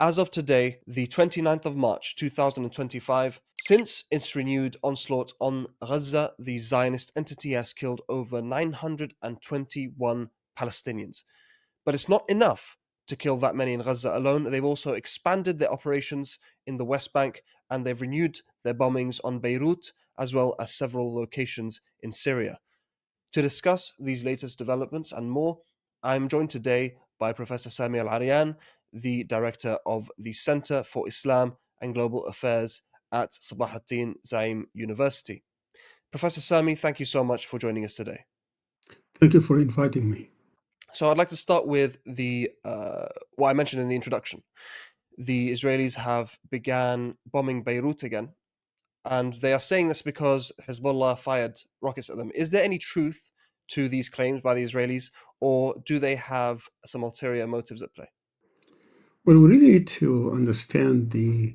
as of today, the 29th of March 2025, since its renewed onslaught on Gaza, the Zionist entity has killed over 921 Palestinians. But it's not enough to kill that many in Gaza alone. They've also expanded their operations in the West Bank, and they've renewed their bombings on Beirut as well as several locations in Syria. To discuss these latest developments and more, I'm joined today by Professor Sami Al Arian, the director of the Center for Islam and Global Affairs at Sabahattin Zaim University. Professor Sami, thank you so much for joining us today. Thank you for inviting me. So I'd like to start with what I mentioned in the introduction. The Israelis have began bombing Beirut again, and they are saying this because Hezbollah fired rockets at them. Is there any truth to these claims by the Israelis, or do they have some ulterior motives at play? Well, we really need to understand the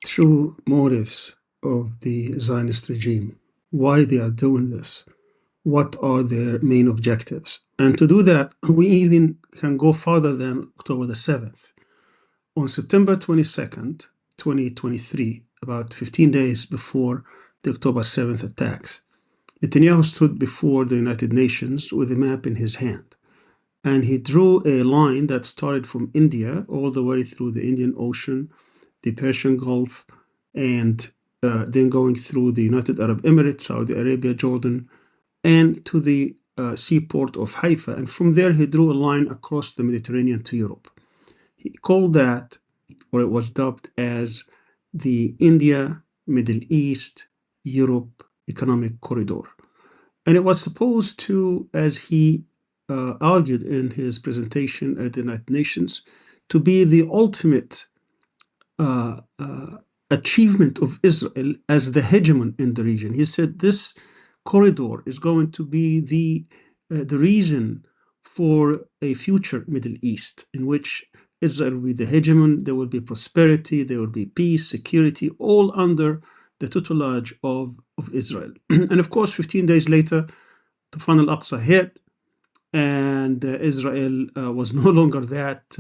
true motives of the Zionist regime, why they are doing this, what are their main objectives. And to do that, we even can go farther than October the 7th. On September 22nd, 2023, about 15 days before the October 7th attacks, Netanyahu stood before the United Nations with a map in his hand. And he drew a line that started from India all the way through the Indian Ocean, the Persian Gulf, and then going through the United Arab Emirates, Saudi Arabia, Jordan, and to the seaport of Haifa. And from there, he drew a line across the Mediterranean to Europe. He called that, or it was dubbed as, the India, Middle East, Europe Economic Corridor. And it was supposed to, as he argued in his presentation at the United Nations, to be the ultimate achievement of Israel as the hegemon in the region. He said this corridor is going to be the reason for a future Middle East in which Israel will be the hegemon, there will be prosperity, there will be peace, security, all under the tutelage of Israel. And of course, 15 days later, Tufan al-Aqsa hit, and Israel was no longer that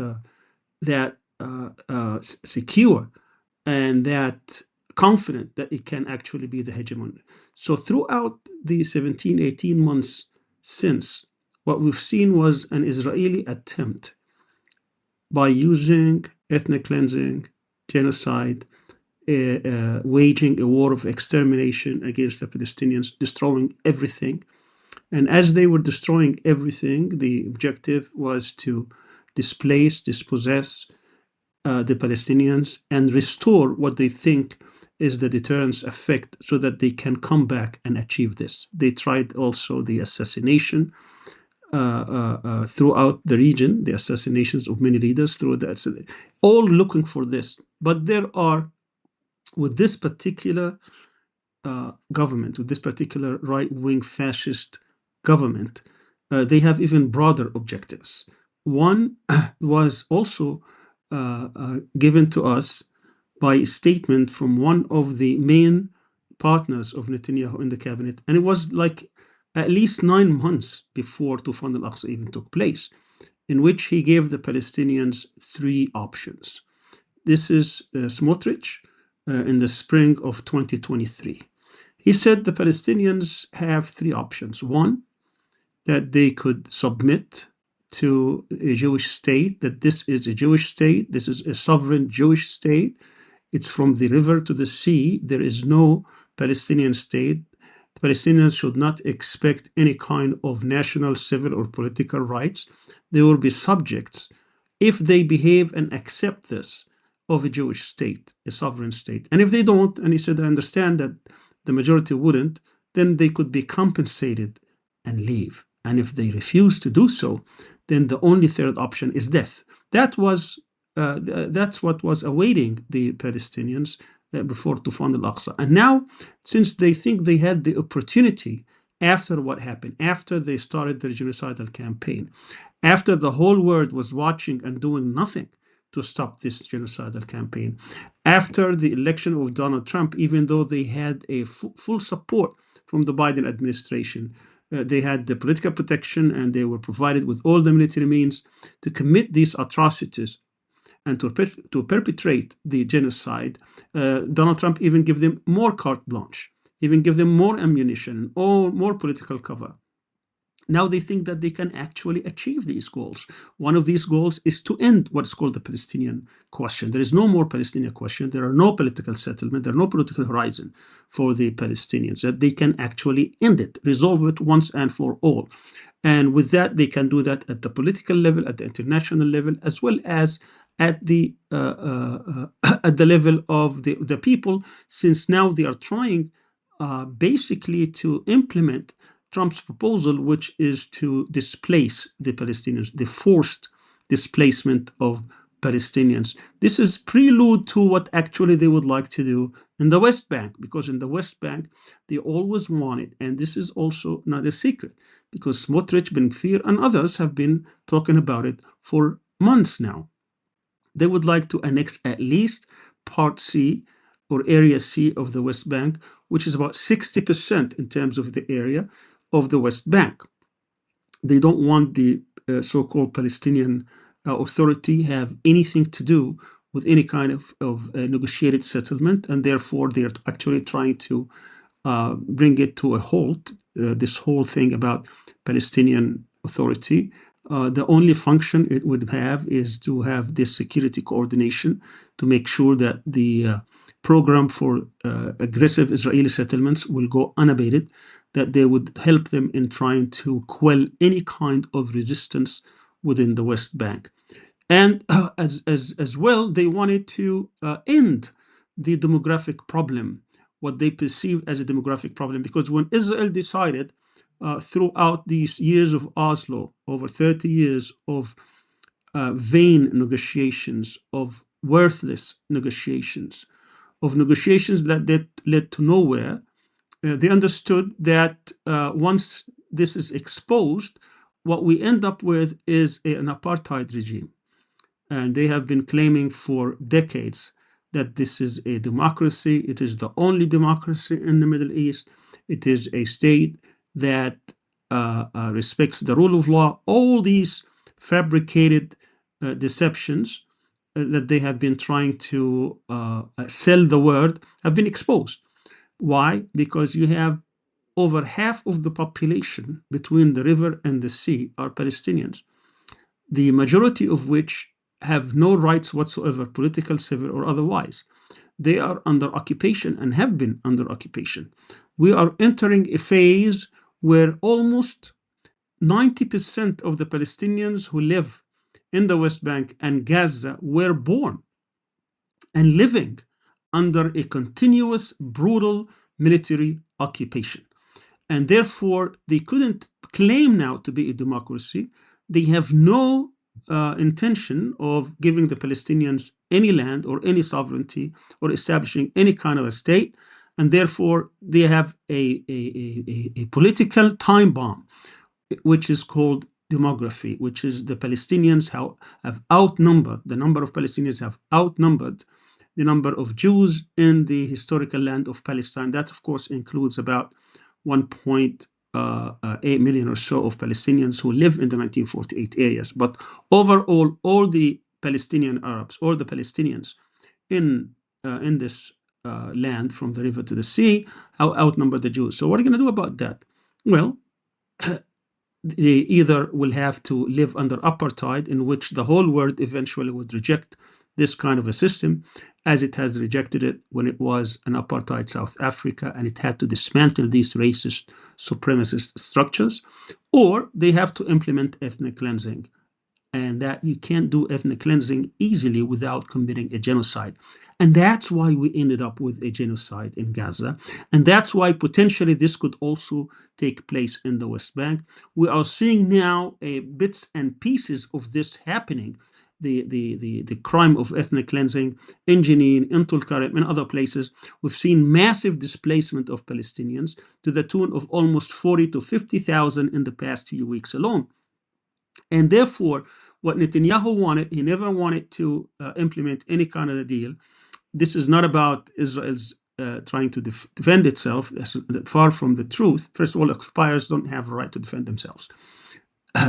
secure and that confident that it can actually be the hegemon. So throughout the 17, 18 months since, what we've seen was an Israeli attempt by using ethnic cleansing, genocide, waging a war of extermination against the Palestinians, destroying everything. And as they were destroying everything, the objective was to displace, dispossess the Palestinians and restore what they think is the deterrence effect so that they can come back and achieve this. They tried also the assassination throughout the region, the assassinations of many leaders, all looking for this. But there are, with this particular government, with this particular right-wing fascist government, they have even broader objectives. One was also given to us by a statement from one of the main partners of Netanyahu in the cabinet, and it was like at least 9 months before Tufan al-Aqsa even took place, in which he gave the Palestinians 3 options. This is Smotrich in the spring of 2023. He said the Palestinians have 3 options. One, that they could submit to a Jewish state, that this is a Jewish state, this is a sovereign Jewish state. It's from the river to the sea. There is no Palestinian state. The Palestinians should not expect any kind of national, civil, or political rights. They will be subjects if they behave and accept this of a Jewish state, a sovereign state. And if they don't, and he said, I understand that the majority wouldn't, then they could be compensated and leave. And if they refuse to do so, then the only third option is death. That's what was awaiting the Palestinians before Tufan al-Aqsa. And now, since they think they had the opportunity after what happened, after they started their genocidal campaign, after the whole world was watching and doing nothing to stop this genocidal campaign, after the election of Donald Trump, even though they had a full support from the Biden administration, they had the political protection and they were provided with all the military means to commit these atrocities and to perpetrate the genocide, Donald Trump even gave them more carte blanche, even give them more ammunition or more political cover. Now they think that they can actually achieve these goals. One of these goals is to end what's called the Palestinian question. There is no more Palestinian question. There are no political settlement. There are no political horizon for the Palestinians. That they can actually end it, resolve it once and for all. And with that, they can do that at the political level, at the international level, as well as at the at the level of the people, since now they are trying basically to implement Trump's proposal, which is to displace the Palestinians, the forced displacement of Palestinians. This is prelude to what actually they would like to do in the West Bank, because in the West Bank, they always wanted, and this is also not a secret, because Smotrich, Ben Gvir, and others have been talking about it for months now. They would like to annex at least Part C or Area C of the West Bank, which is about 60% in terms of the area of the West Bank. They don't want the so-called Palestinian Authority have anything to do with any kind of negotiated settlement, and therefore they're actually trying to bring it to a halt. This whole thing about Palestinian Authority, the only function it would have is to have this security coordination to make sure that the program for aggressive Israeli settlements will go unabated, that they would help them in trying to quell any kind of resistance within the West Bank. And as well, they wanted to end the demographic problem, what they perceive as a demographic problem, because when Israel decided throughout these years of Oslo, over 30 years of vain negotiations, of worthless negotiations, of negotiations that led to nowhere, they understood that once this is exposed, what we end up with is an apartheid regime. And they have been claiming for decades that this is a democracy. It is the only democracy in the Middle East. It is a state that respects the rule of law. All these fabricated deceptions that they have been trying to sell the world have been exposed. Why? Because you have over half of the population between the river and the sea are Palestinians, the majority of which have no rights whatsoever, political, civil, or otherwise. They are under occupation and have been under occupation. We are entering a phase where almost 90% of the Palestinians who live in the West Bank and Gaza were born and living under a continuous, brutal military occupation. And therefore, they couldn't claim now to be a democracy. They have no intention of giving the Palestinians any land or any sovereignty or establishing any kind of a state. And therefore, they have a political time bomb, which is called demography, which is the Palestinians have outnumbered, the number of Palestinians have outnumbered the number of Jews in the historical land of Palestine. That, of course, includes about 1.8 million or so of Palestinians who live in the 1948 areas. But overall, all the Palestinian Arabs or the Palestinians in this land from the river to the sea outnumber the Jews. So what are you going to do about that? Well, they either will have to live under apartheid, in which the whole world eventually would reject this kind of a system, as it has rejected it when it was an apartheid South Africa, and it had to dismantle these racist supremacist structures, or they have to implement ethnic cleansing. And that you can't do ethnic cleansing easily without committing a genocide. And that's why we ended up with a genocide in Gaza. And that's why potentially this could also take place in the West Bank. We are seeing now bits and pieces of this happening. The crime of ethnic cleansing in Jenin, in Tulkarem, and other places. We've seen massive displacement of Palestinians to the tune of almost 40 to 50,000 in the past few weeks alone. And therefore, what Netanyahu wanted, he never wanted to implement any kind of a deal. This is not about Israel's trying to defend itself. That's far from the truth. First of all, occupiers don't have a right to defend themselves.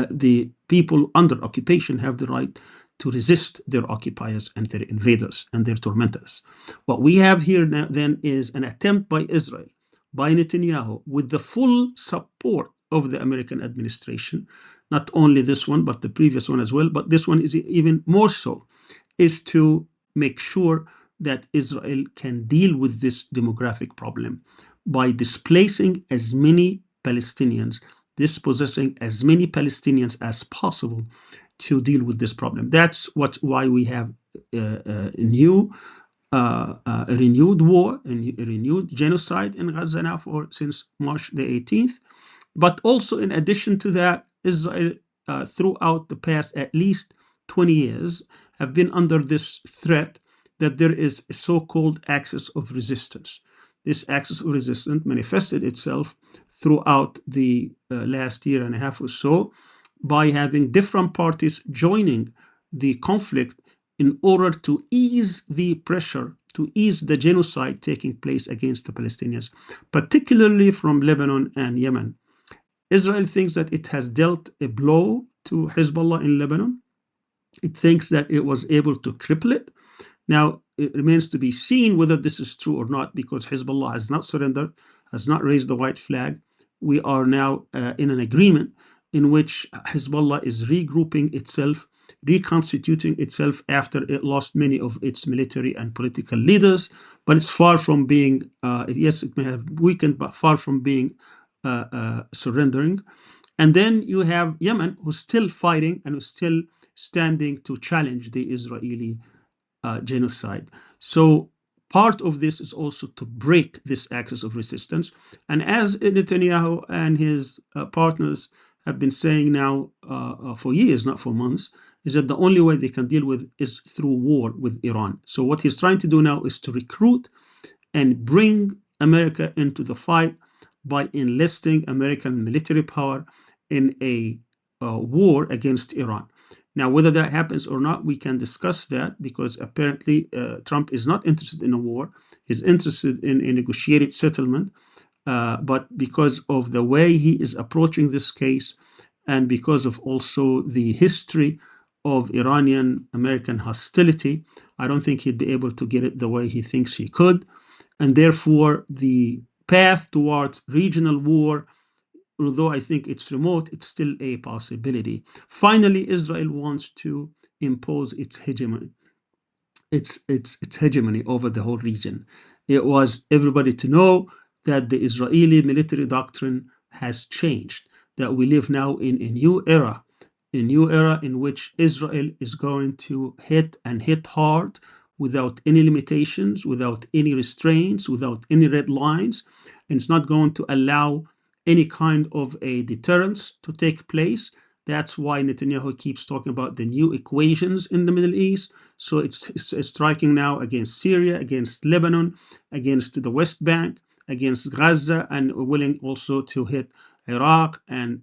The people under occupation have the right to resist their occupiers and their invaders and their tormentors. What we have here now then is an attempt by Israel, by Netanyahu, with the full support of the American administration, not only this one, but the previous one as well, but this one is even more so, is to make sure that Israel can deal with this demographic problem by displacing as many Palestinians, dispossessing as many Palestinians as possible to deal with this problem. That's why we have a renewed war, a renewed genocide in Gaza now since March the 18th. But also, in addition to that, Israel, throughout the past at least 20 years, have been under this threat that there is a so-called axis of resistance. This axis of resistance manifested itself throughout the last year and a half or so by having different parties joining the conflict in order to ease the pressure, to ease the genocide taking place against the Palestinians, particularly from Lebanon and Yemen. Israel thinks that it has dealt a blow to Hezbollah in Lebanon. It thinks that it was able to cripple it. Now, it remains to be seen whether this is true or not, because Hezbollah has not surrendered, has not raised the white flag. We are now in an agreement in which Hezbollah is regrouping itself, reconstituting itself after it lost many of its military and political leaders. But it's far from being, yes, it may have weakened, but far from being surrendering. And then you have Yemen, who's still fighting and who's still standing to challenge the Israeli genocide. So part of this is also to break this axis of resistance. And as Netanyahu and his partners have been saying now for years, not for months, is that the only way they can deal with is through war with Iran. So what he's trying to do now is to recruit and bring America into the fight by enlisting American military power in a war against Iran. Now, whether that happens or not, we can discuss that, because apparently Trump is not interested in a war. He's interested in a negotiated settlement. But because of the way he is approaching this case, and because of also the history of Iranian-American hostility, I don't think he'd be able to get it the way he thinks he could. And therefore, the path towards regional war, although I think it's remote, it's still a possibility. Finally, Israel wants to impose its hegemony, its hegemony over the whole region. It was everybody to know that the Israeli military doctrine has changed, that we live now in a new era in which Israel is going to hit hard without any limitations, without any restraints, without any red lines. And it's not going to allow any kind of a deterrence to take place. That's why Netanyahu keeps talking about the new equations in the Middle East. So it's striking now against Syria, against Lebanon, against the West Bank, against Gaza, and willing also to hit Iraq and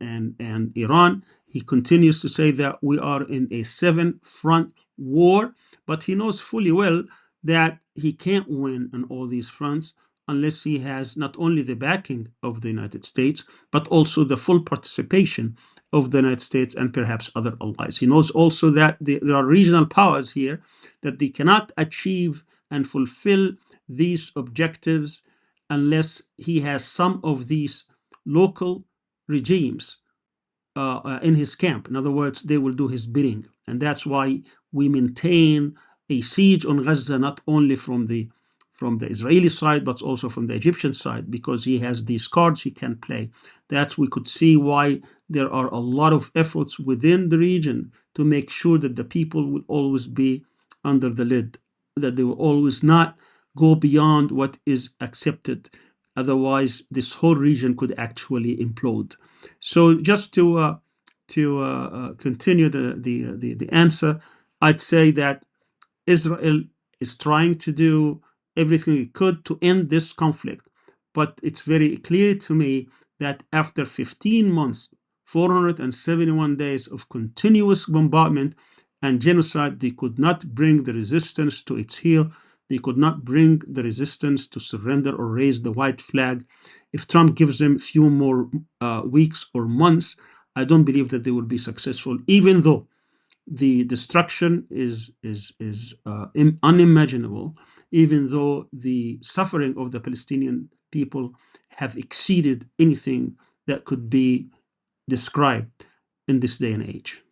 Iran. He continues to say that we are in a 7-front war, but he knows fully well that he can't win on all these fronts unless he has not only the backing of the United States, but also the full participation of the United States and perhaps other allies. He knows also that there are regional powers here, that they cannot achieve and fulfill these objectives unless he has some of these local regimes in his camp. In other words, they will do his bidding. And that's why we maintain a siege on Gaza, not only from the Israeli side, but also from the Egyptian side, because he has these cards he can play. That's, we could see why there are a lot of efforts within the region to make sure that the people will always be under the lid, that they will always not go beyond what is accepted. Otherwise, this whole region could actually implode. So just to continue the answer, I'd say that Israel is trying to do everything it could to end this conflict. But it's very clear to me that after 15 months, 471 days of continuous bombardment and genocide, they could not bring the resistance to its heel. They could not bring the resistance to surrender or raise the white flag. If Trump gives them a few more weeks or months, I don't believe that they will be successful, even though the destruction is unimaginable, even though the suffering of the Palestinian people have exceeded anything that could be described in this day and age.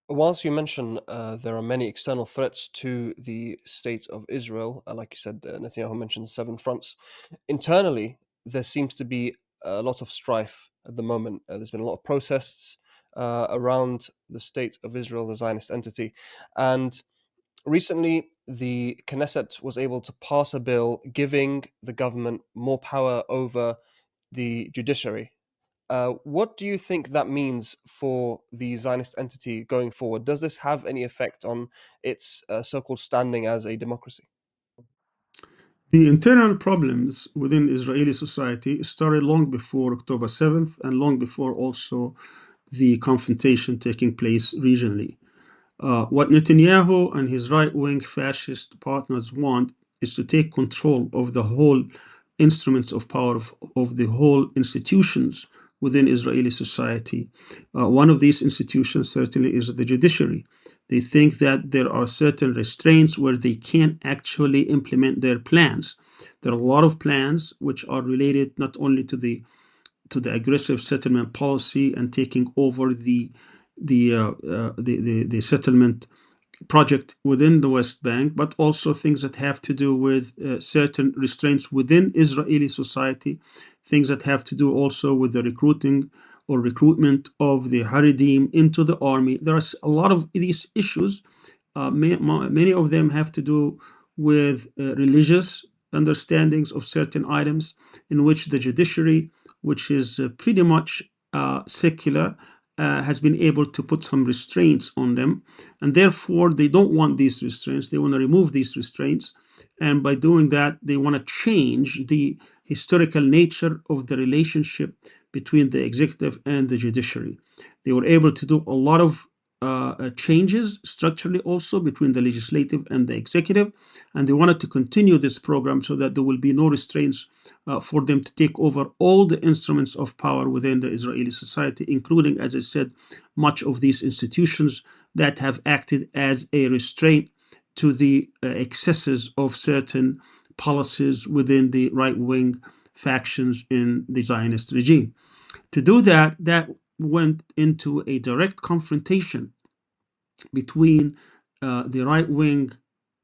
Whilst you mention there are many external threats to the state of Israel, like you said, Netanyahu mentioned 7 fronts. Internally, there seems to be a lot of strife at the moment. There's been a lot of protests around the state of Israel, the Zionist entity. And recently, the Knesset was able to pass a bill giving the government more power over the judiciary. What do you think that means for the Zionist entity going forward? Does this have any effect on its so-called standing as a democracy? The internal problems within Israeli society started long before October 7th and long before also the confrontation taking place regionally. What Netanyahu and his right wing fascist partners want is to take control of the whole instruments of power of the whole institutions within Israeli society. One of these institutions certainly is the judiciary. They think that there are certain restraints where they can't actually implement their plans. There are a lot of plans which are related not only to the aggressive settlement policy and taking over the settlement project within the West Bank, but also things that have to do with certain restraints within Israeli society, things that have to do also with the recruiting or recruitment of the Haredim into the army. There are a lot of these issues. Many of them have to do with religious understandings of certain items in which the judiciary, which is pretty much secular, has been able to put some restraints on them, and therefore they don't want these restraints. They want to remove these restraints, and by doing that, they want to change the historical nature of the relationship between the executive and the judiciary. They were able to do a lot of changes structurally also between the legislative and the executive, and they wanted to continue this program so that there will be no restraints for them to take over all the instruments of power within the Israeli society, including, as I said, much of these institutions that have acted as a restraint to the excesses of certain policies within the right wing factions in the Zionist regime. To do that, that went into a direct confrontation between the right wing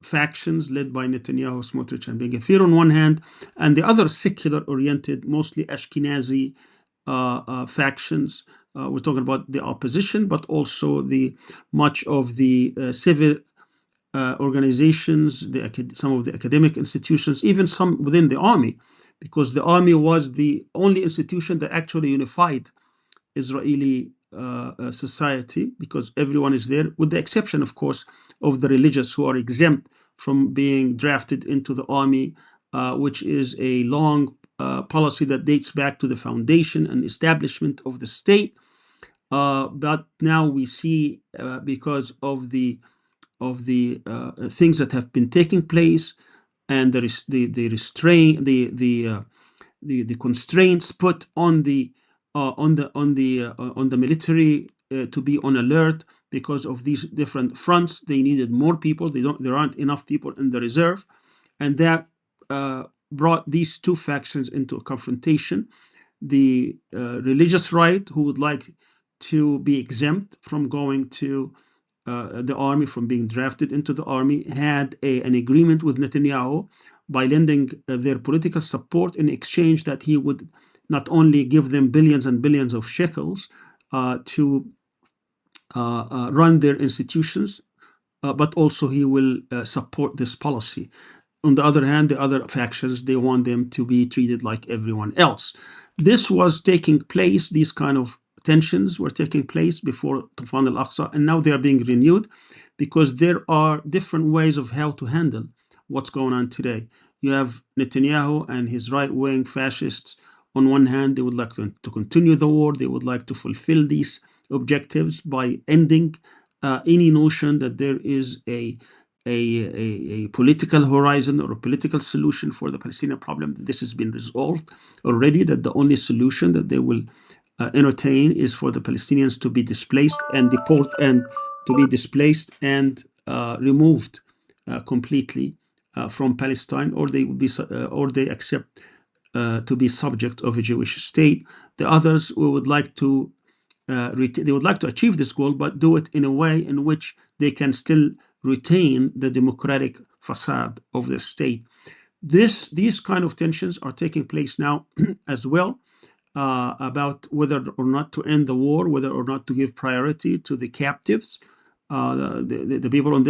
factions led by Netanyahu, Smotrich, and Ben Gvir on one hand, and the other secular oriented, mostly Ashkenazi factions. We're talking about the opposition, but also the much of the civil organizations, some of the academic institutions, even some within the army, because the army was the only institution that actually unified Israeli society, because everyone is there, with the exception, of course, of the religious who are exempt from being drafted into the army, which is a long policy that dates back to the foundation and establishment of the state. But now we see, because of the things that have been taking place and the restraint, the constraints put on the military to be on alert because of these different fronts. They needed more people. There aren't enough people in the reserve, and that brought these two factions into a confrontation. The religious right, who would like to be exempt from going to the army, from being drafted into the army, had an agreement with Netanyahu by lending their political support in exchange that he would not only give them billions and billions of shekels to run their institutions, but also he will support this policy. On the other hand, the other factions, they want them to be treated like everyone else. This was taking place, these kind of tensions were taking place before Tufan al-Aqsa, and now they are being renewed because there are different ways of how to handle what's going on today. You have Netanyahu and his right-wing fascists. On one hand, they would like to continue the war. They would like to fulfill these objectives by ending any notion that there is a political horizon or a political solution for the Palestinian problem. This has been resolved already, that the only solution that they will entertain is for the Palestinians to be displaced and deported and to be displaced and removed completely from Palestine, or they would be or they accept to be subject of a Jewish state. The others who would like to they would like to achieve this goal, but do it in a way in which they can still retain the democratic facade of the state. These kind of tensions are taking place now as well, about whether or not to end the war, whether or not to give priority to the captives. The people on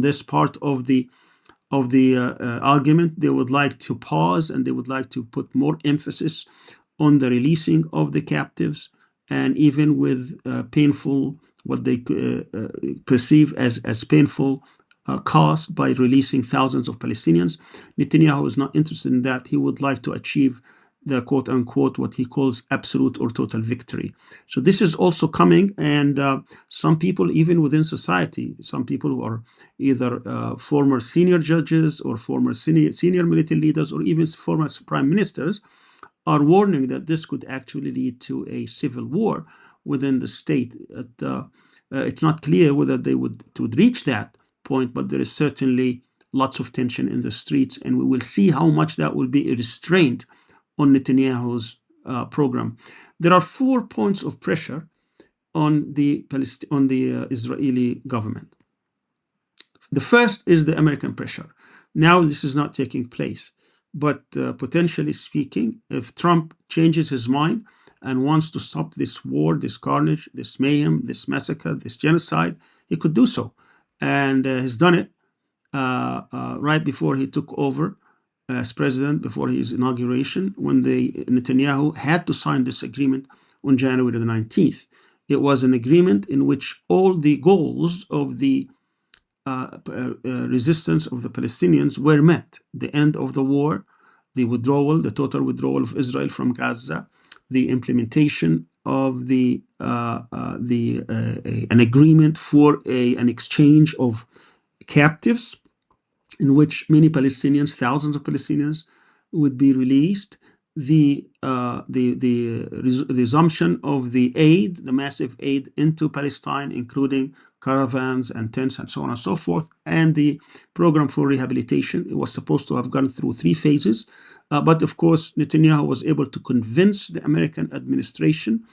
this part of the argument, they would like to pause and they would like to put more emphasis on the releasing of the captives, and even with painful, what they perceive as painful cost by releasing thousands of Palestinians. Netanyahu is not interested in that. He would like to achieve the quote unquote what he calls absolute or total victory. So this is also coming, and some people, even within society, some people who are either former senior judges or former senior military leaders or even former prime ministers, are warning that this could actually lead to a civil war within the state. It's not clear whether they would reach that point, but there is certainly lots of tension in the streets, and we will see how much that will be a restraint on Netanyahu's program. There are 4 points of pressure on the Israeli government. The first is the American pressure. Now this is not taking place, but potentially speaking, if Trump changes his mind and wants to stop this war, this carnage, this mayhem, this massacre, this genocide, he could do so, and he's done it right before he took over as president, before his inauguration, when Netanyahu had to sign this agreement on January the 19th. It was an agreement in which all the goals of the resistance of the Palestinians were met. The end of the war, the withdrawal, the total withdrawal of Israel from Gaza, the implementation of an agreement for an exchange of captives, in which many Palestinians, thousands of Palestinians, would be released. The resumption of the aid, the massive aid into Palestine, including caravans and tents and so on and so forth, and the program for rehabilitation. It was supposed to have gone through 3 phases, but of course Netanyahu was able to convince the American administration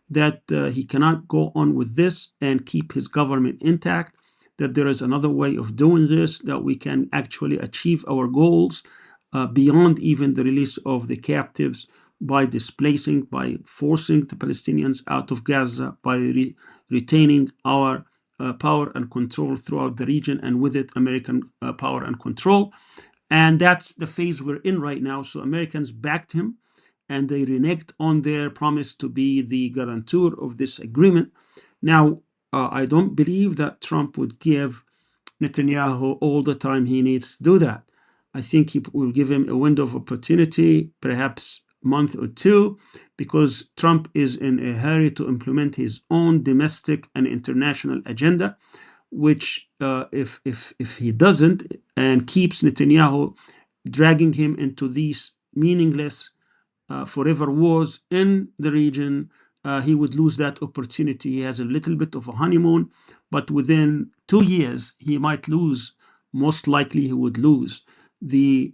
that he cannot go on with this and keep his government intact, that there is another way of doing this, that we can actually achieve our goals beyond even the release of the captives, by displacing, by forcing the Palestinians out of Gaza, by retaining our power and control throughout the region, and with it American power and control. And that's the phase we're in right now. So Americans backed him, and they reneged on their promise to be the guarantor of this agreement. Now, I don't believe that Trump would give Netanyahu all the time he needs to do that. I think he will give him a window of opportunity, perhaps a month or 2, because Trump is in a hurry to implement his own domestic and international agenda, which if he doesn't, and keeps Netanyahu dragging him into these meaningless forever wars in the region, he would lose that opportunity. He has a little bit of a honeymoon, but within 2 years, he might lose. Most likely, he would lose the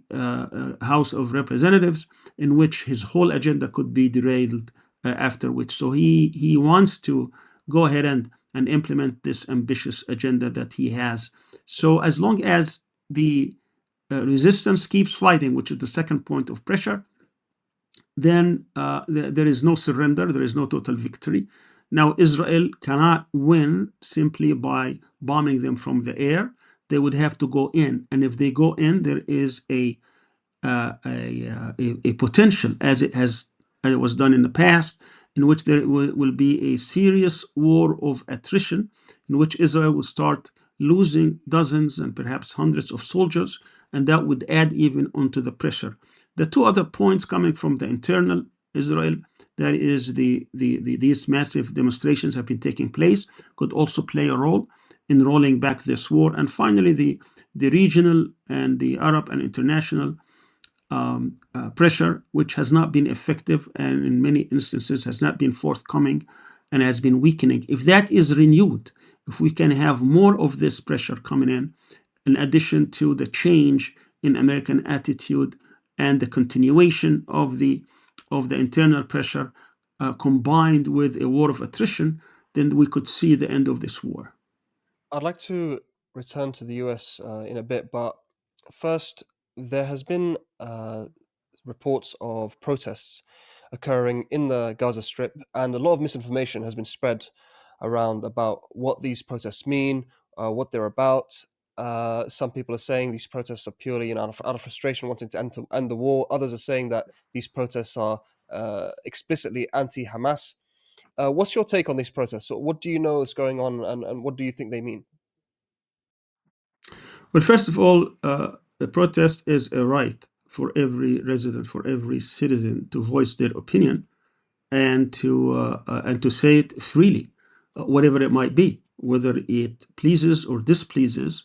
House of Representatives, in which his whole agenda could be derailed after which. So he wants to go ahead and implement this ambitious agenda that he has. So as long as the resistance keeps fighting, which is the second point of pressure, then there is no surrender, there is no total victory. Now, Israel cannot win simply by bombing them from the air. They would have to go in, and if they go in, there is a potential, as it was done in the past, in which there will be a serious war of attrition, in which Israel will start losing dozens and perhaps hundreds of soldiers, and that would add even onto the pressure. The 2 other points coming from the internal Israel, that is these massive demonstrations have been taking place, could also play a role in rolling back this war. And finally, the regional and the Arab and international pressure, which has not been effective and in many instances has not been forthcoming and has been weakening. If that is renewed, if we can have more of this pressure coming in addition to the change in American attitude and the continuation of the internal pressure, combined with a war of attrition, then we could see the end of this war. I'd like to return to the US in a bit, but first, there has been reports of protests occurring in the Gaza Strip, and a lot of misinformation has been spread around about what these protests mean, what they're about. Some people are saying these protests are purely out of frustration, wanting to end the war. Others are saying that these protests are explicitly anti-Hamas. What's your take on these protests? So what do you know is going on, and what do you think they mean? Well, first of all, the protest is a right for every resident, for every citizen to voice their opinion and to say it freely, whatever it might be, whether it pleases or displeases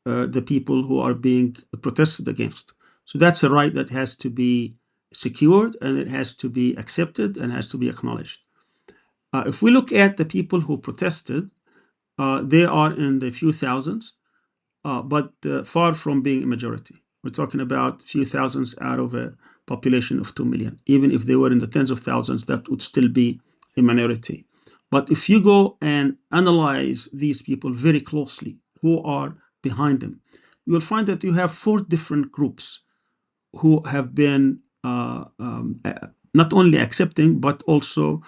the people who are being protested against. So that's a right that has to be secured, and it has to be accepted, and has to be acknowledged. If we look at the people who protested, they are in the few thousands, but far from being a majority. We're talking about a few thousands out of a population of 2 million. Even if they were in the tens of thousands, that would still be a minority. But if you go and analyze these people very closely, who are behind them, you will find that you have four different groups who have been not only accepting but also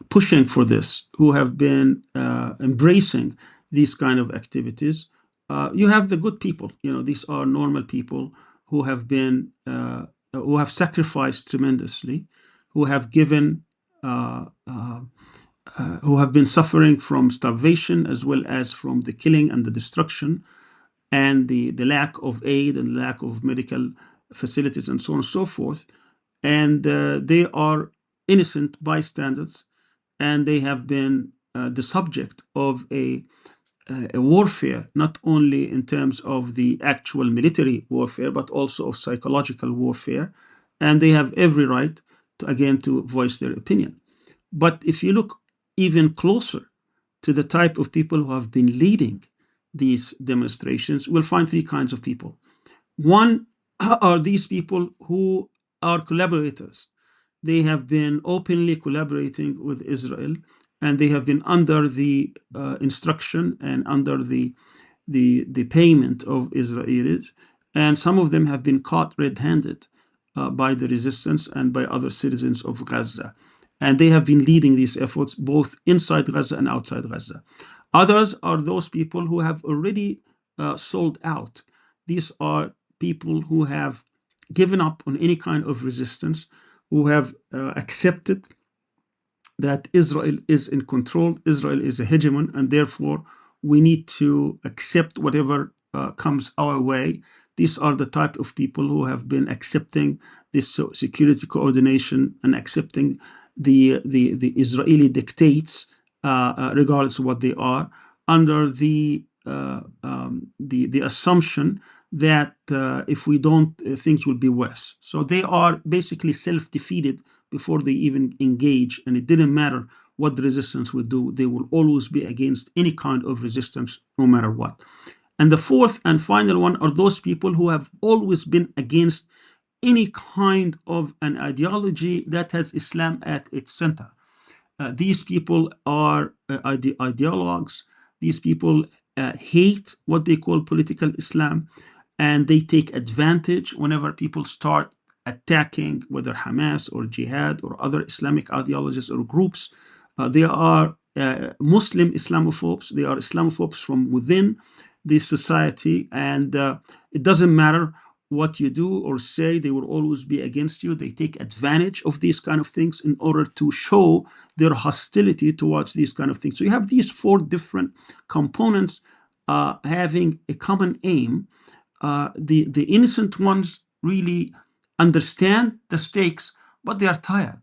pushing for this, who have been embracing these kind of activities. You have the good people. These are normal people who have been who have sacrificed tremendously, who have given who have been suffering from starvation as well as from the killing and the destruction and the lack of aid and lack of medical facilities and so on and so forth. And they are innocent bystanders, and they have been the subject of a warfare, not only in terms of the actual military warfare, but also of psychological warfare. And they have every right to, again, to voice their opinion. But if you look even closer to the type of people who have been leading these demonstrations, we'll find three kinds of people. One are these people who are collaborators. They have been openly collaborating with Israel, and they have been under the instruction and under the payment of Israelis. And some of them have been caught red-handed by the resistance and by other citizens of Gaza. And they have been leading these efforts both inside Gaza and outside Gaza. Others are those people who have already sold out. These are people who have given up on any kind of resistance, who have accepted that Israel is in control, Israel is a hegemon, and therefore we need to accept whatever comes our way. These are the type of people who have been accepting this security coordination and accepting the Israeli dictates, regardless of what they are, under the assumption that if we don't, things will be worse. So they are basically self-defeated before they even engage, and it didn't matter what the resistance would do. They will always be against any kind of resistance, no matter what. And the fourth and final one are those people who have always been against any kind of an ideology that has Islam at its center. These people are ideologues. These people hate what they call political Islam, and they take advantage whenever people start attacking whether Hamas or Jihad or other Islamic ideologies or groups. They are Muslim Islamophobes. They are Islamophobes from within the society, and it doesn't matter what you do or say, they will always be against you. They take advantage of these kind of things in order to show their hostility towards these kind of things. So you have these four different components having a common aim. The innocent ones really understand the stakes, but they are tired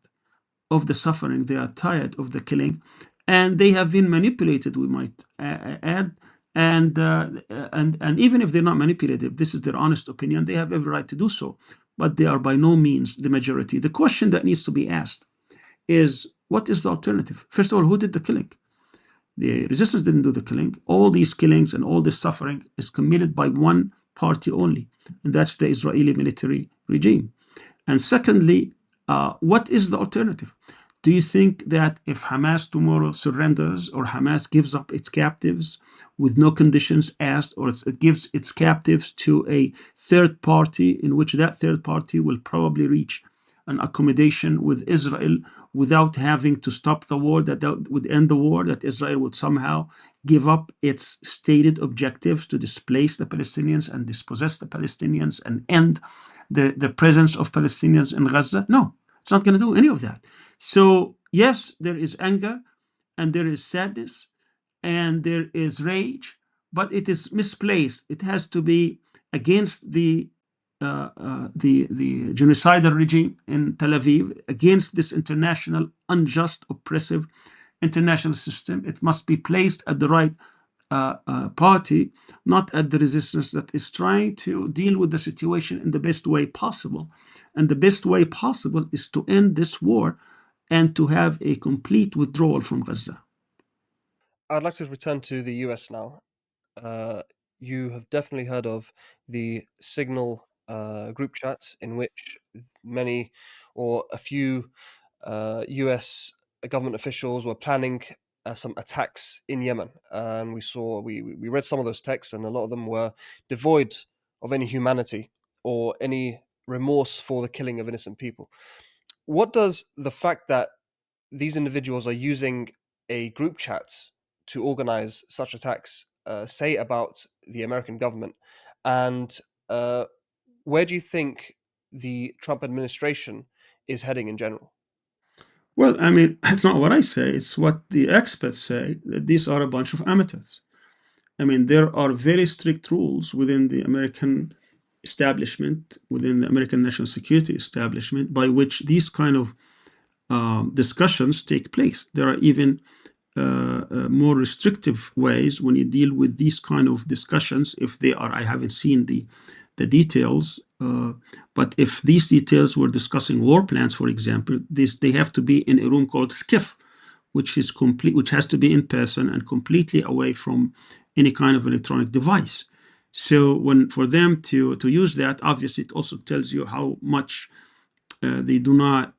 of the suffering. They are tired of the killing, and they have been manipulated, we might add. And even if they're not manipulative, this is their honest opinion, they have every right to do so. But they are by no means the majority. The question that needs to be asked is, what is the alternative? First of all, who did the killing? The resistance didn't do the killing. All these killings and all this suffering is committed by one party only, and that's the Israeli military regime. And secondly, what is the alternative? Do you think that if Hamas tomorrow surrenders or Hamas gives up its captives with no conditions asked, or it gives its captives to a third party, in which that third party will probably reach an accommodation with Israel without having to stop the war, that would end the war, that Israel would somehow give up its stated objectives to displace the Palestinians and dispossess the Palestinians and end the presence of Palestinians in Gaza? No, it's not going to do any of that. So, yes, there is anger and there is sadness and there is rage, but it is misplaced. It has to be against the genocidal regime in Tel Aviv, against this international, unjust, oppressive international system. It must be placed at the right party, not at the resistance that is trying to deal with the situation in the best way possible. And the best way possible is to end this war and to have a complete withdrawal from Gaza. I'd like to return to the US now. You have definitely heard of the Signal group chat in which many or a few US government officials were planning some attacks in Yemen. And we read some of those texts, and a lot of them were devoid of any humanity or any remorse for the killing of innocent people. What does the fact that these individuals are using a group chat to organize such attacks say about the American government? And where do you think the Trump administration is heading in general? Well, I mean, it's not what I say, it's what the experts say, that these are a bunch of amateurs. I mean, there are very strict rules within the American establishment, within the American national security establishment, by which these kind of discussions take place. There are even more restrictive ways when you deal with these kind of discussions. If they are, I haven't seen the details, but if these details were discussing war plans, for example, they have to be in a room called SCIF, which is complete, which has to be in person and completely away from any kind of electronic device. So when for them to use that, obviously it also tells you how much they do not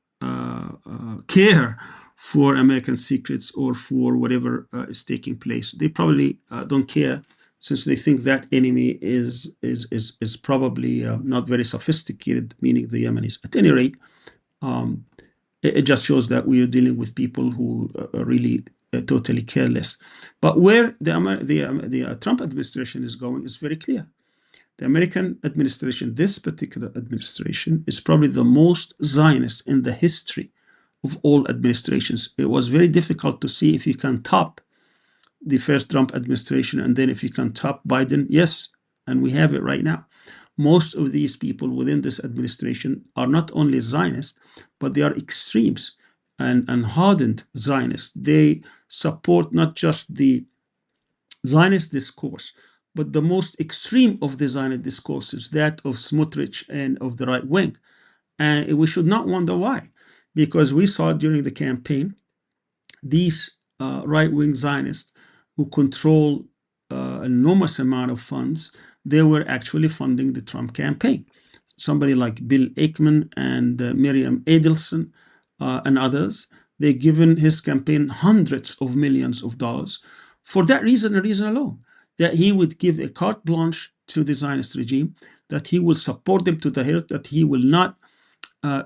care for American secrets or for whatever is taking place. They probably don't care, since they think that enemy is probably not very sophisticated, meaning the Yemenis. At any rate, it just shows that we are dealing with people who are really totally careless. But where the Trump administration is going is very clear. The American administration, this particular administration, is probably the most Zionist in the history of all administrations. It was very difficult to see if you can top the first Trump administration and then if you can top Biden. Yes, and we have it right now. Most of these people within this administration are not only Zionists, but they are extremes and hardened Zionists. They support not just the Zionist discourse, but the most extreme of the Zionist discourses, that of Smotrich and of the right wing. And we should not wonder why, because we saw during the campaign these right-wing Zionists who control an enormous amount of funds, they were actually funding the Trump campaign. Somebody like Bill Ackman and Miriam Edelson and others, they've given his campaign hundreds of millions of dollars for that reason and reason alone, that he would give a carte blanche to the Zionist regime, that he will support them to the hilt, that he will not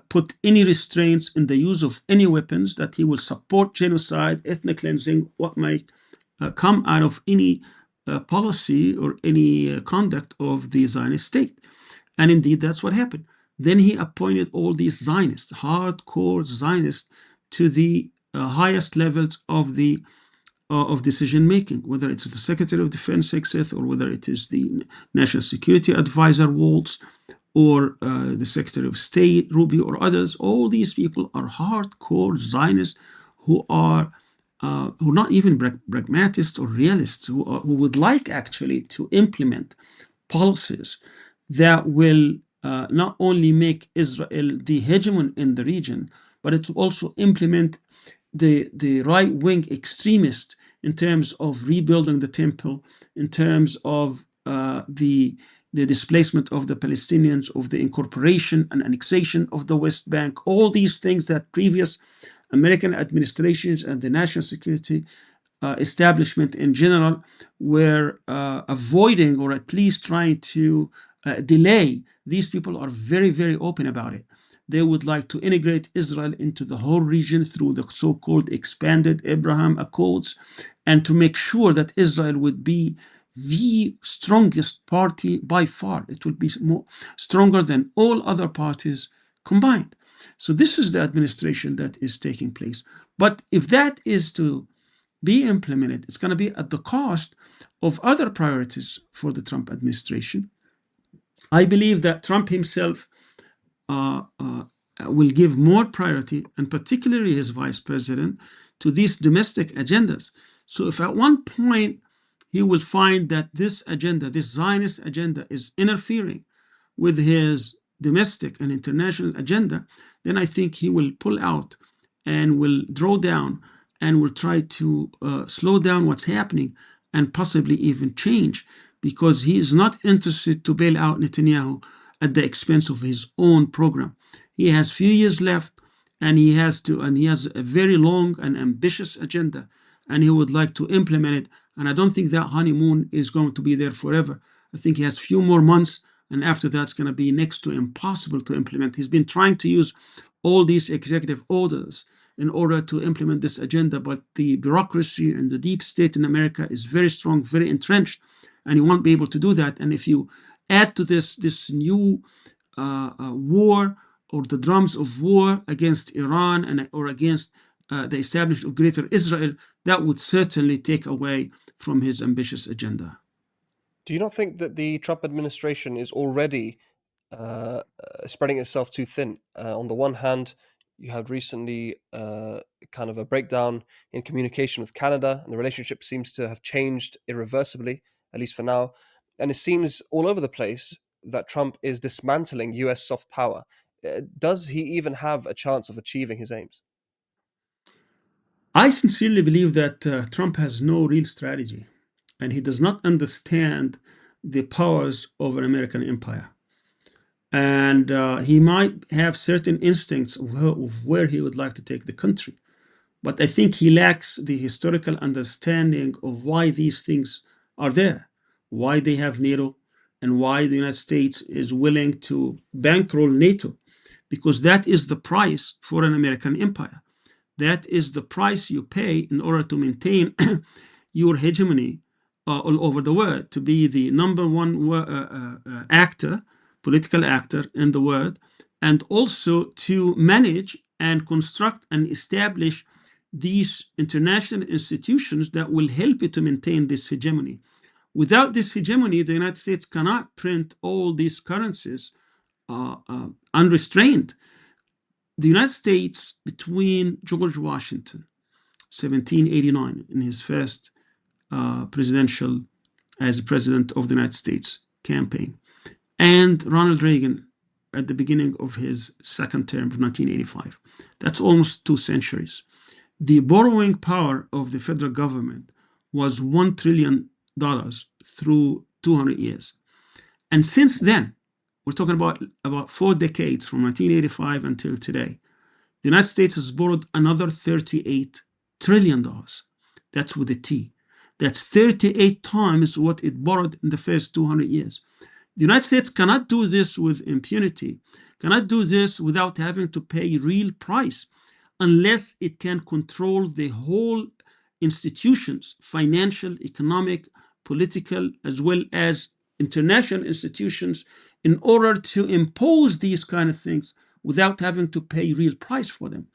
put any restraints in the use of any weapons, that he will support genocide, ethnic cleansing, what might come out of any policy or any conduct of the Zionist state. And indeed, that's what happened. Then he appointed all these Zionists, hardcore Zionists, to the highest levels of the of decision making, whether it's the Secretary of Defense Hegseth, or whether it is the National Security Advisor Waltz, or the Secretary of State Rubio, or others. All these people are hardcore Zionists who are not even pragmatists or realists, who would like actually to implement policies that will not only make Israel the hegemon in the region, but it will also implement the right-wing extremist in terms of rebuilding the temple, in terms of the displacement of the Palestinians, of the incorporation and annexation of the West Bank, all these things that previous American administrations and the national security establishment in general were avoiding, or at least trying to delay. These people are very, very open about it. They would like to integrate Israel into the whole region through the so-called expanded Abraham Accords, and to make sure that Israel would be the strongest party by far. It would be more stronger than all other parties combined. So this is the administration that is taking place. But if that is to be implemented, it's going to be at the cost of other priorities for the Trump administration. I believe that Trump himself will give more priority, and particularly his vice president, to these domestic agendas. So if at one point he will find that this agenda, this Zionist agenda, is interfering with his domestic and international agenda, then I think he will pull out and will draw down and will try to slow down what's happening and possibly even change, because he is not interested to bail out Netanyahu at the expense of his own program. He has few years left, and he has a very long and ambitious agenda, and he would like to implement it. And I don't think that honeymoon is going to be there forever. I think he has few more months, and after that, it's going to be next to impossible to implement. He's been trying to use all these executive orders in order to implement this agenda, but the bureaucracy and the deep state in America is very strong, very entrenched, and he won't be able to do that. And if you add to this new war, or the drums of war against Iran or against the establishment of Greater Israel, that would certainly take away from his ambitious agenda. Do you not think that the Trump administration is already spreading itself too thin? On the one hand, you had recently kind of a breakdown in communication with Canada, and the relationship seems to have changed irreversibly, at least for now. And it seems all over the place that Trump is dismantling US soft power. Does he even have a chance of achieving his aims? I sincerely believe that Trump has no real strategy, and he does not understand the powers of an American empire. And he might have certain instincts of where he would like to take the country. But I think he lacks the historical understanding of why these things are there, why they have NATO, and why the United States is willing to bankroll NATO, because that is the price for an American empire. That is the price you pay in order to maintain your hegemony all over the world, to be the number one political actor in the world, and also to manage and construct and establish these international institutions that will help you to maintain this hegemony. Without this hegemony, the United States cannot print all these currencies unrestrained. The United States, between George Washington, 1789, in his first presidential as president of the United States campaign, and Ronald Reagan at the beginning of his second term of 1985, that's almost 2 centuries. The borrowing power of the federal government was $1 trillion through 200 years. And since then, we're talking about 4 decades, from 1985 until today, the United States has borrowed another $38 trillion. That's with a T. That's 38 times what it borrowed in the first 200 years. The United States cannot do this with impunity, cannot do this without having to pay real price, unless it can control the whole institutions, financial, economic, political, as well as international institutions, in order to impose these kind of things without having to pay real price for them.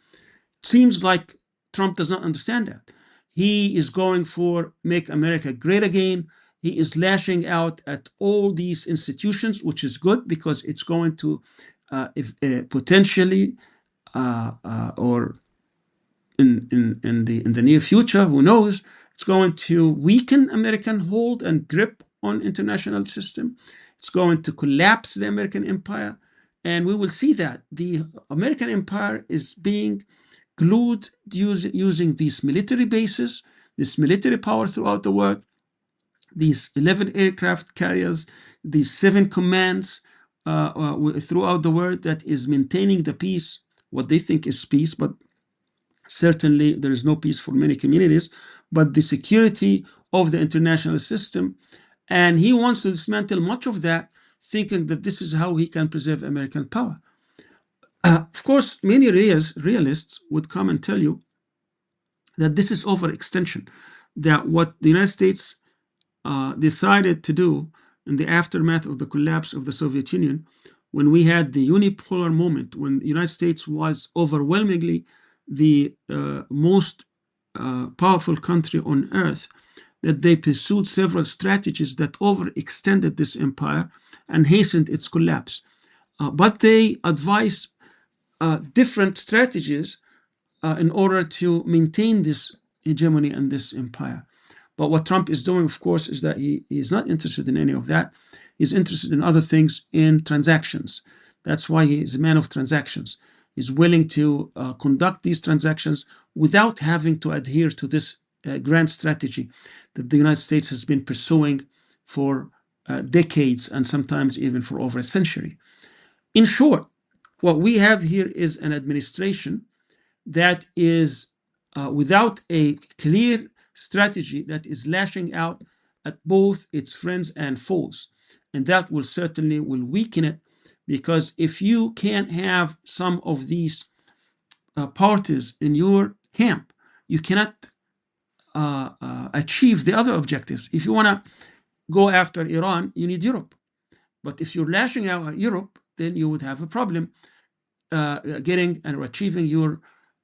It seems like Trump does not understand that. He is going for make America great again. He is lashing out at all these institutions, which is good, because it's going to potentially or in the near future, who knows, it's going to weaken American hold and grip on international system. It's going to collapse the American empire, and we will see that the American empire is being glued using these military bases, this military power throughout the world, these 11 aircraft carriers, these 7 commands throughout the world that is maintaining the peace, what they think is peace, but certainly there is no peace for many communities, but the security of the international system. And he wants to dismantle much of that, thinking that this is how he can preserve American power. Of course, many realists would come and tell you that this is overextension, that what the United States decided to do in the aftermath of the collapse of the Soviet Union, when we had the unipolar moment, when the United States was overwhelmingly the most powerful country on earth, that they pursued several strategies that overextended this empire and hastened its collapse. But they advised different strategies in order to maintain this hegemony and this empire. But what Trump is doing, of course, is that he is not interested in any of that. He's interested in other things, in transactions. That's why he is a man of transactions. He's willing to conduct these transactions without having to adhere to this grand strategy that the United States has been pursuing for decades and sometimes even for over a century. In short, what we have here is an administration that is without a clear strategy, that is lashing out at both its friends and foes. And that will certainly will weaken it, because if you can't have some of these parties in your camp, you cannot achieve the other objectives. If you want to go after Iran, you need Europe. But if you're lashing out at Europe, then you would have a problem getting and achieving your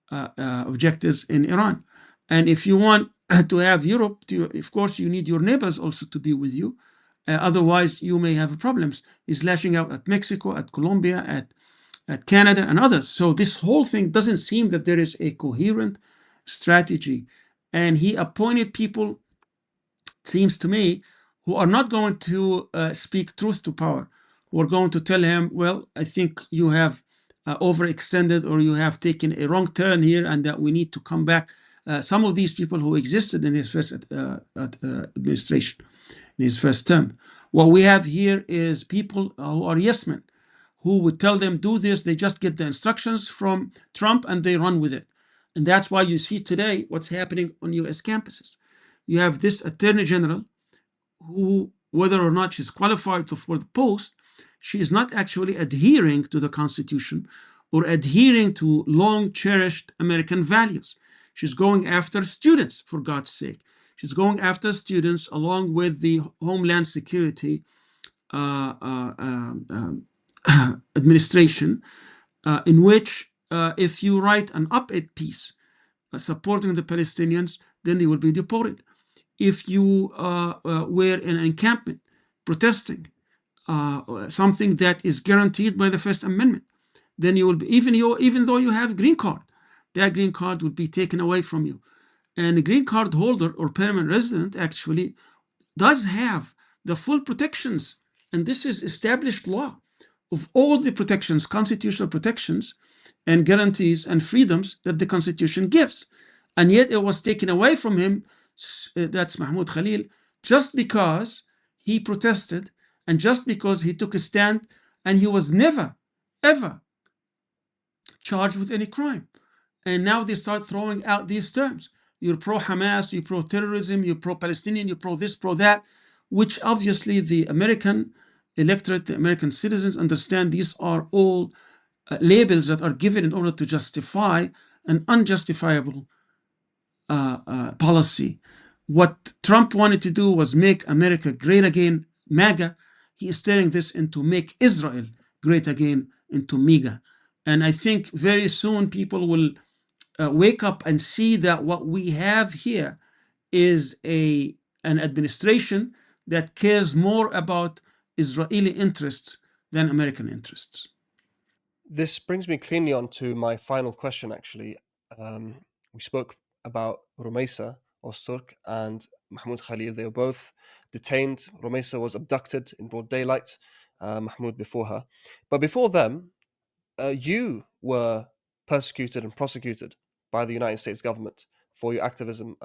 objectives in Iran. And if you want to have Europe, of course, you need your neighbors also to be with you. Otherwise, you may have problems. He's lashing out at Mexico, at Colombia, at Canada, and others. So this whole thing doesn't seem that there is a coherent strategy. And he appointed people, seems to me, who are not going to speak truth to power, who are going to tell him, well, I think you have overextended, or you have taken a wrong turn here, and that we need to come back. Some of these people who existed in his first administration, in his first term. What we have here is people who are yes men, who would tell them, do this. They just get the instructions from Trump and they run with it. And that's why you see today what's happening on US campuses. You have this attorney general who, whether or not she's qualified for the post, she is not actually adhering to the Constitution or adhering to long cherished American values. She's going after students, for God's sake. She's going after students along with the Homeland Security administration, in which if you write an op-ed piece supporting the Palestinians, then they will be deported. If you were in an encampment protesting something that is guaranteed by the First Amendment, then you will be, even though you have a green card, that green card will be taken away from you. And a green card holder or permanent resident actually does have the full protections, and this is established law, of all the protections, constitutional protections and guarantees and freedoms that the Constitution gives. And yet it was taken away from him, that's Mahmoud Khalil, just because he protested and just because he took a stand, and he was never, ever charged with any crime. And now they start throwing out these terms. You're pro-Hamas, you're pro-terrorism, you're pro-Palestinian, you're pro-this, pro-that, which obviously the American electorate, the American citizens understand these are all labels that are given in order to justify an unjustifiable policy. What Trump wanted to do was make America great again, MAGA. He is turning this into make Israel great again, into MEGA. And I think very soon people will wake up and see that what we have here is an administration that cares more about Israeli interests than American interests. This brings me cleanly on to my final question, actually. We spoke about Rumaysa, Ozturk, and Mahmoud Khalil. They were both detained. Rumaysa was abducted in broad daylight, Mahmoud before her. But before them, you were persecuted and prosecuted by the United States government. for your activism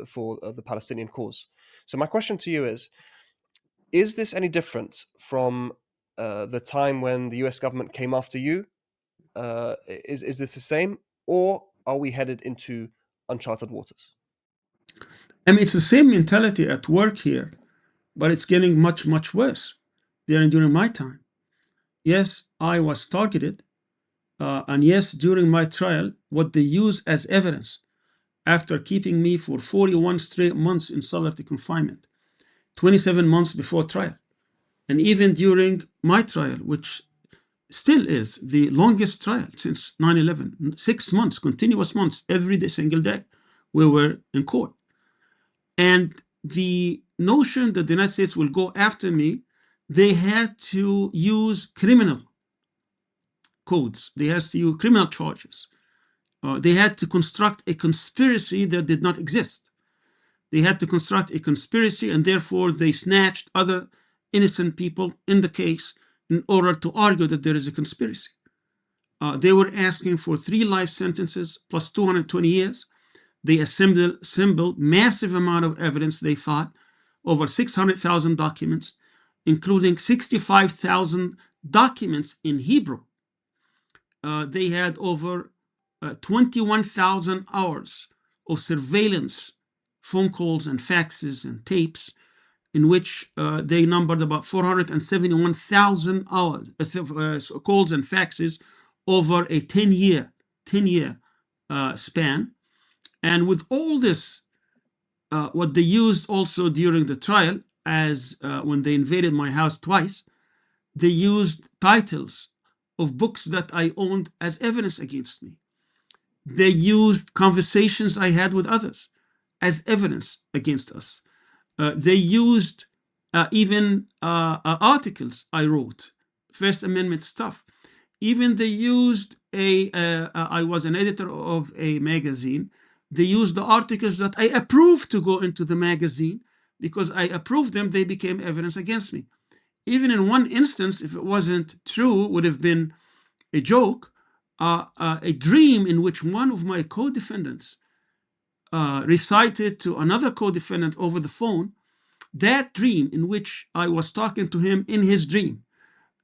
for the Palestinian cause. So my question to you is this any different from the time when the US government came after you? Is this the same, or are we headed into uncharted waters? I mean, it's the same mentality at work here, but it's getting much, much worse during my time. Yes, I was targeted. And yes, during my trial, what they use as evidence after keeping me for 41 straight months in solitary confinement, 27 months before trial, and even during my trial, which still is the longest trial since 9/11, 6 months, continuous months, every day, single day, we were in court. And the notion that the United States will go after me, they had to use criminal codes. They had to use criminal charges. They had to construct a conspiracy that did not exist. They had to construct a conspiracy, and therefore they snatched other innocent people in the case in order to argue that there is a conspiracy. They were asking for 3 life sentences plus 220 years. They assembled massive amount of evidence, they thought, over 600,000 documents, including 65,000 documents in Hebrew. They had over 21,000 hours of surveillance, phone calls and faxes and tapes, in which they numbered about 471,000 hours calls and faxes over a 10-year span. And with all this, what they used also during the trial, as when they invaded my house twice, they used titles of books that I owned as evidence against me. They used conversations I had with others as evidence against us. They used even articles I wrote, First Amendment stuff. Even they used I was an editor of a magazine. They used the articles that I approved to go into the magazine. Because I approved them, they became evidence against me. Even in one instance, if it wasn't true, would have been a joke, a dream in which one of my co-defendants recited to another co-defendant over the phone, that dream in which I was talking to him in his dream,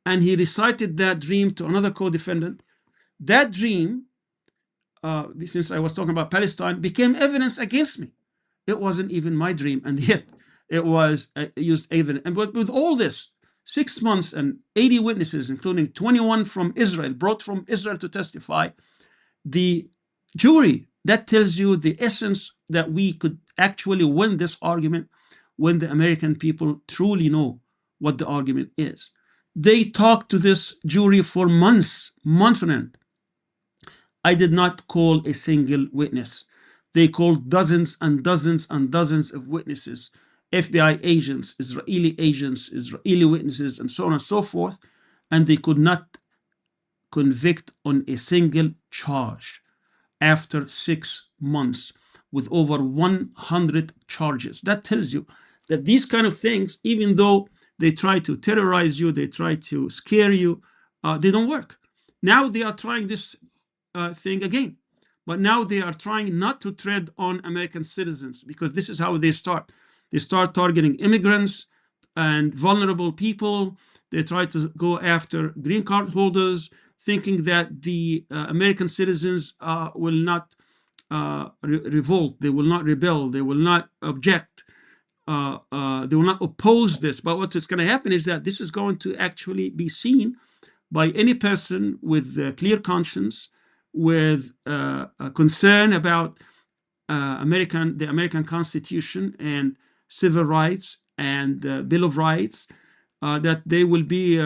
and he recited that dream to another co-defendant. That dream, since I was talking about Palestine, became evidence against me. It wasn't even my dream, and yet it was used evidence. And with all this, 6 months and 80 witnesses, including 21 from Israel, brought from Israel to testify, the jury, that tells you the essence that we could actually win this argument when the American people truly know what the argument is. They talked to this jury for months on end. I did not call a single witness. They called dozens and dozens and dozens of witnesses, FBI agents, Israeli witnesses, and so on and so forth, and they could not convict on a single charge after 6 months with over 100 charges. That tells you that these kind of things, even though they try to terrorize you, they try to scare you, they don't work. Now they are trying this thing again. But now they are trying not to tread on American citizens, because this is how they start. They start targeting immigrants and vulnerable people. They try to go after green card holders, thinking that the American citizens will not revolt, they will not rebel, they will not object, they will not oppose this. But what is going to happen is that this is going to actually be seen by any person with a clear conscience, with a concern about the American Constitution and civil rights and the Bill of Rights, that they will be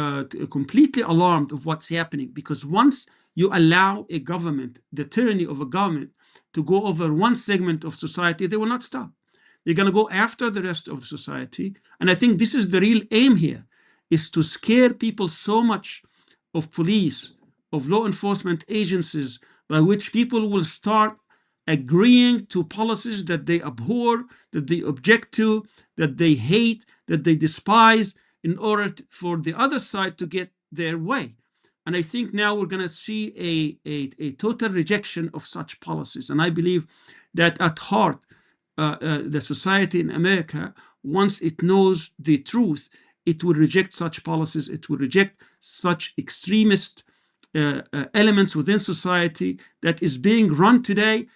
completely alarmed of what's happening. Because once you allow a government, the tyranny of a government, to go over one segment of society, they will not stop. They're going to go after the rest of society. And I think this is the real aim here, is to scare people so much of police, of law enforcement agencies, by which people will start agreeing to policies that they abhor, that they object to, that they hate, that they despise, in order for the other side to get their way. And I think now we're going to see a total rejection of such policies. And I believe that at heart, the society in America, once it knows the truth, it will reject such policies. It will reject such extremist elements within society that is being run today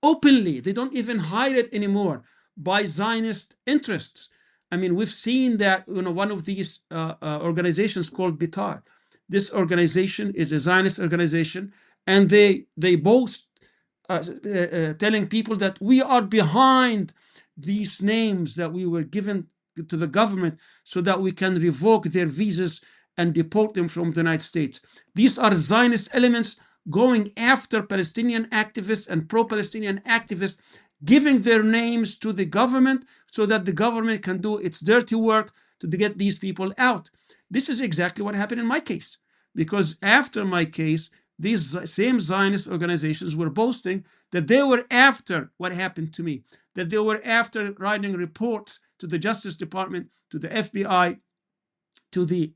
openly. They don't even hide it anymore by Zionist interests. I mean, we've seen that, one of these organizations called Bitar. This organization is a Zionist organization, and they boast telling people that we are behind these names that we were given to the government so that we can revoke their visas and deport them from the United States. These are Zionist elements going after Palestinian activists and pro-Palestinian activists, giving their names to the government so that the government can do its dirty work to get these people out. This is exactly what happened in my case, because after my case, these same Zionist organizations were boasting that they were after what happened to me, that they were after writing reports to the Justice Department, to the FBI, to the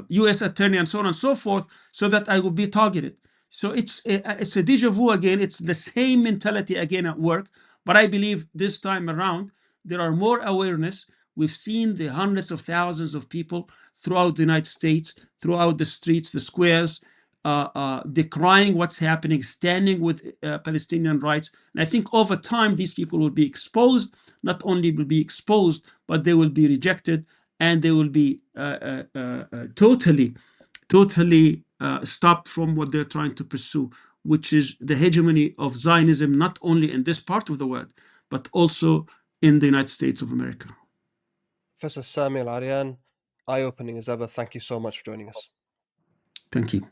U.S. Attorney, and so on and so forth, so that I would be targeted. So it's a déjà vu again. It's the same mentality again at work. But I believe this time around, there are more awareness. We've seen the hundreds of thousands of people throughout the United States, throughout the streets, the squares, decrying what's happening, standing with Palestinian rights. And I think over time, these people will be exposed. Not only will be exposed, but they will be rejected, and they will be totally stopped from what they're trying to pursue, which is the hegemony of Zionism, not only in this part of the world, but also in the United States of America. Professor Sami Al Arian, eye-opening as ever. Thank you so much for joining us. Thank you.